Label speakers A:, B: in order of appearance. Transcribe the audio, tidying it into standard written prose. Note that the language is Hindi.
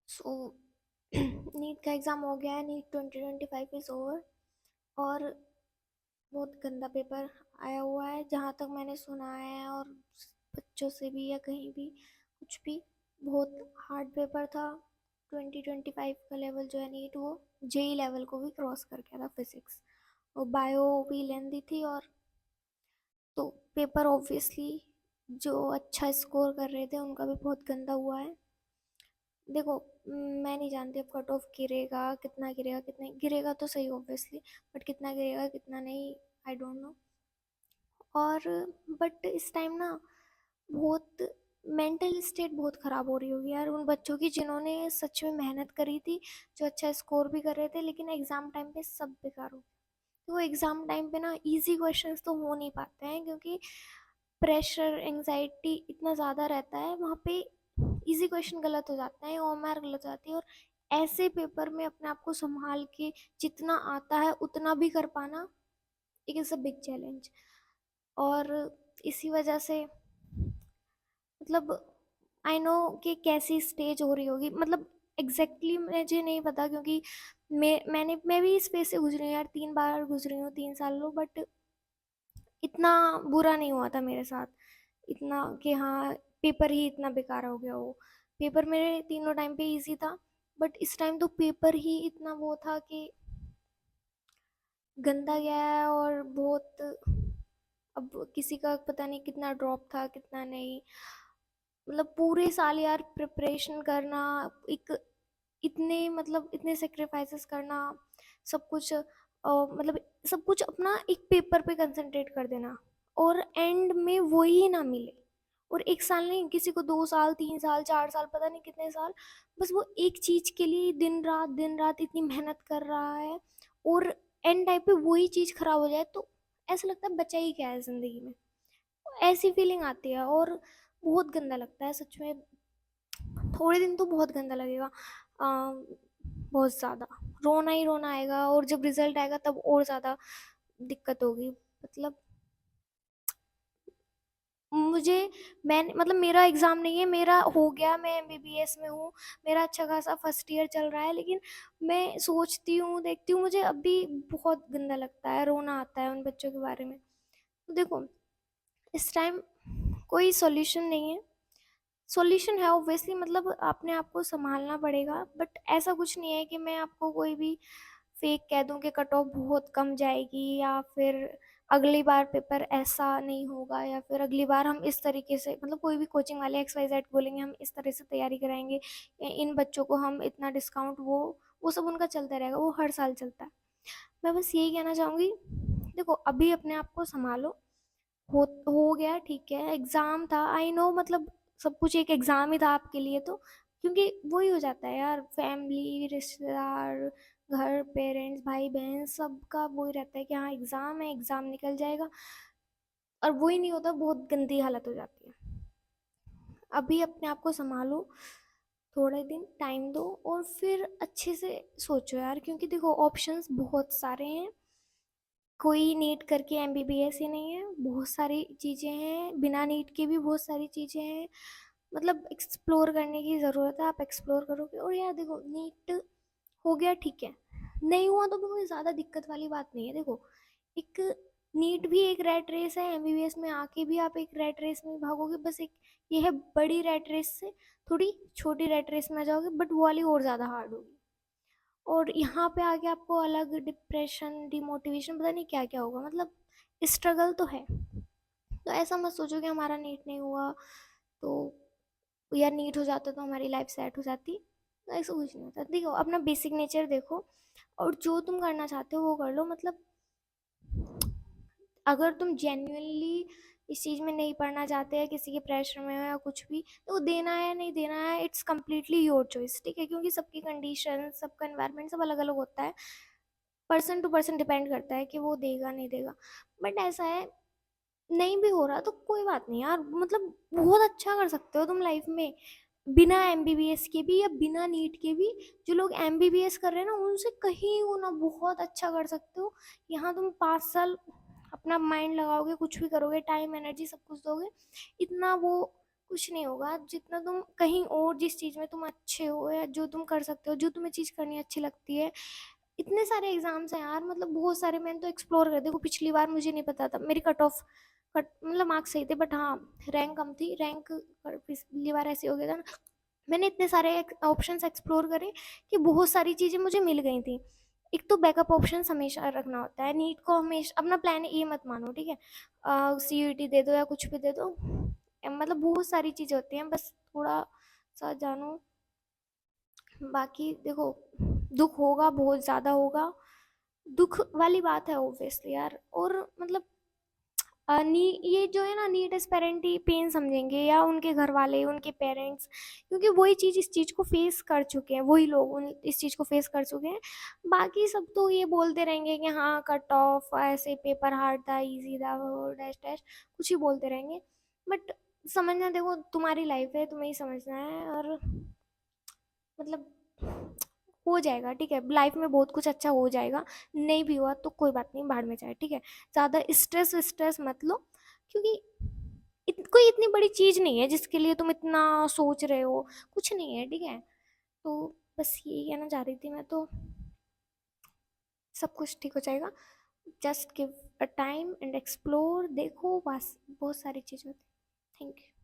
A: सो नीट का एग्ज़ाम हो गया है। NEET 2025 is over. और बहुत गंदा पेपर आया हुआ है जहाँ तक मैंने सुना है, और बच्चों से भी या कहीं भी कुछ भी बहुत हार्ड पेपर था। 2025 का लेवल जो है नीट, वो जेई लेवल को भी क्रॉस कर गया था फिजिक्स। और बायो भी लेंदी थी। और तो पेपर ऑब्वियसली जो अच्छा स्कोर कर रहे थे उनका भी बहुत गंदा हुआ है। देखो, मैं नहीं जानती अब कट ऑफ गिरेगा कितना, गिरेगा कितना गिरेगा तो सही ऑब्वियसली, बट कितना गिरेगा कितना नहीं, आई डोंट नो। और बट इस टाइम ना बहुत मेंटल स्टेट बहुत ख़राब हो रही होगी यार उन बच्चों की जिन्होंने सच में मेहनत करी थी, जो अच्छा स्कोर भी कर रहे थे, लेकिन एग्ज़ाम टाइम पे सब बेकार हो गया। तो वो एग्ज़ाम टाइम पे ना इजी क्वेश्चंस तो हो नहीं पाते हैं, क्योंकि प्रेशर एंजाइटी इतना ज़्यादा रहता है वहाँ पे। इजी क्वेश्चन गलत हो जाते हैं, ओमआर गलत हो जाती है। और ऐसे पेपर में अपने आप को संभाल के जितना आता है उतना भी कर पाना, it is a big challenge. और इसी वजह से मतलब आई नो कि कैसी स्टेज हो रही होगी, मतलब एग्जैक्टली मुझे नहीं पता, क्योंकि मैं भी इस फेज से गुजरी हूँ यार, 3 बार गुजरी हूँ 3 सालों, बट इतना बुरा नहीं हुआ था मेरे साथ, इतना कि हाँ पेपर ही इतना बेकार हो गया हो। पेपर मेरे तीनों टाइम पे इजी था, बट इस टाइम तो पेपर ही इतना वो था कि गंदा गया है। और बहुत, अब किसी का पता नहीं कितना ड्रॉप था कितना नहीं, मतलब पूरे साल यार प्रिपरेशन करना, एक इतने मतलब इतने सेक्रीफाइसेस करना, सब कुछ मतलब सब कुछ अपना एक पेपर पे कंसंट्रेट कर देना, और एंड में वही ना मिले। और 1 साल नहीं, किसी को 2 साल 3 साल 4 साल, पता नहीं कितने साल, बस वो एक चीज के लिए दिन रात इतनी मेहनत कर रहा है, और एंड टाइम पे वही चीज खराब हो जाए तो ऐसा लगता है बचा ही क्या है जिंदगी में। ऐसी फीलिंग आती है और बहुत गंदा लगता है सच में। थोड़े दिन तो बहुत गंदा लगेगा, बहुत ज़्यादा रोना ही रोना आएगा, और जब रिजल्ट आएगा तब और ज़्यादा दिक्कत होगी। मतलब मुझे मैंने मतलब मेरा एग्ज़ाम नहीं है, मेरा हो गया, मैं एमबीबीएस में हूँ, मेरा अच्छा खासा फर्स्ट ईयर चल रहा है, लेकिन मैं सोचती हूँ देखती हूँ मुझे अभी बहुत गंदा लगता है, रोना आता है उन बच्चों के बारे में। तो देखो, इस टाइम कोई सॉल्यूशन नहीं है। सॉल्यूशन है ऑब्वियसली, मतलब अपने आप को संभालना पड़ेगा, बट ऐसा कुछ नहीं है कि मैं आपको कोई भी फेक कह दूं कि कट ऑफ बहुत कम जाएगी, या फिर अगली बार पेपर ऐसा नहीं होगा, या फिर अगली बार हम इस तरीके से, मतलब कोई भी कोचिंग वाले XYZ बोलेंगे हम इस तरह से तैयारी कराएंगे, इन बच्चों को हम इतना डिस्काउंट, वो सब उनका चलता रहेगा, वो हर साल चलता है। मैं बस यही कहना चाहूँगी, देखो अभी अपने आप को संभालो। हो गया ठीक है, एग्ज़ाम था, आई नो, मतलब सब कुछ एक एग्ज़ाम ही था आपके लिए तो, क्योंकि वही हो जाता है यार, फैमिली रिश्तेदार घर पेरेंट्स भाई बहन सबका वही रहता है कि हाँ एग्ज़ाम है, एग्ज़ाम निकल जाएगा, और वही नहीं होता, बहुत गंदी हालत हो जाती है। अभी अपने आप को संभालो, थोड़े दिन टाइम दो, और फिर अच्छे से सोचो यार, क्योंकि देखो ऑप्शंस बहुत सारे हैं, कोई नीट करके एमबीबीएस ही नहीं है, बहुत सारी चीज़ें हैं, बिना नीट के भी बहुत सारी चीज़ें हैं। मतलब एक्सप्लोर करने की ज़रूरत है, आप एक्सप्लोर करोगे। और यार देखो, नीट हो गया ठीक है, नहीं हुआ तो भी कोई ज़्यादा दिक्कत वाली बात नहीं है। देखो, एक नीट भी एक रैट रेस है, एमबीबीएस में आके भी आप एक रैट रेस में भागोगे, बस एक ये है, बड़ी रैट रेस से थोड़ी छोटी रैट रेस में आ जाओगे, बट वो वाली और ज़्यादा हार्ड होगी। और यहाँ पे आके आपको अलग डिप्रेशन डिमोटिवेशन पता नहीं क्या क्या होगा, मतलब स्ट्रगल तो है। तो ऐसा मत सोचो कि हमारा नीट नहीं हुआ तो यार नीट हो जाता तो हमारी लाइफ सेट हो जाती, तो ऐसा कुछ नहीं होता। देखो अपना बेसिक नेचर देखो, और जो तुम करना चाहते हो वो कर लो। मतलब अगर तुम जेन्युइनली इस चीज़ में नहीं पढ़ना चाहते हैं, किसी के प्रेशर में हो या कुछ भी, तो देना है नहीं देना है, इट्स कम्प्लीटली योर चॉइस, ठीक है, क्योंकि सबकी कंडीशन सबका एनवायरनमेंट सब अलग अलग होता है, पर्सन टू पर्सन डिपेंड करता है कि वो देगा नहीं देगा। बट ऐसा है, नहीं भी हो रहा तो कोई बात नहीं यार, मतलब बहुत अच्छा कर सकते हो तुम लाइफ में, बिना एमबीबीएस के भी या बिना नीट के भी। जो लोग एमबीबीएस कर रहे हैं ना, उनसे कहीं वो ना बहुत अच्छा कर सकते हो। यहाँ तुम 5 साल अपना माइंड लगाओगे, कुछ भी करोगे, टाइम एनर्जी सब कुछ दोगे, इतना वो कुछ नहीं होगा। जितना तुम कहीं और जिस चीज़ में तुम अच्छे हो या जो तुम कर सकते हो, जो तुम्हें चीज़ करनी अच्छी लगती है, इतने सारे एग्ज़ाम्स हैं यार, मतलब बहुत सारे। मैंने तो एक्सप्लोर कर, देखो पिछली बार मुझे नहीं पता था, मेरी कट ऑफ कट मतलब मार्क्स सही थे, बट हाँ रैंक कम थी। रैंक पिछली बार ऐसे हो गया था ना, मैंने इतने सारे ऑप्शंस एक्सप्लोर करे कि बहुत सारी चीज़ें मुझे मिल गई थी। एक तो बैकअप ऑप्शन हमेशा रखना होता है। नीट को हमेशा अपना प्लान ए मत मानो, ठीक है? सीयूईटी दे दो या कुछ भी दे दो, मतलब बहुत सारी चीज़ें होती हैं, बस थोड़ा सा जानो। बाकी देखो, दुख होगा, बहुत ज़्यादा होगा, दुख वाली बात है ऑब्वियसली यार। और मतलब नी ये जो है ना, नीट एस्पेरेंट ही पेन समझेंगे, या उनके घर वाले, उनके पेरेंट्स, क्योंकि वही चीज़ इस चीज़ को फेस कर चुके हैं, वही लोग इस चीज़ को फेस कर चुके हैं। बाकी सब तो ये बोलते रहेंगे कि हाँ कट ऑफ ऐसे, पेपर हार्ड था, इजी था, वो डैश डैश, कुछ ही बोलते रहेंगे। बट समझना, देखो तुम्हारी लाइफ है, तुम्हें ही समझना है। और मतलब हो जाएगा, ठीक है? लाइफ में बहुत कुछ अच्छा हो जाएगा। नहीं भी हुआ तो कोई बात नहीं, भाड़ में जाए, ठीक है? ज़्यादा स्ट्रेस स्ट्रेस मत लो, क्योंकि कोई इतनी बड़ी चीज़ नहीं है जिसके लिए तुम इतना सोच रहे हो। कुछ नहीं है, ठीक है? तो बस यही कहना चाह रही थी मैं तो, सब कुछ ठीक हो जाएगा। Just give a time and explore, देखो बस, बहुत सारी चीज़ें होती। Thank you.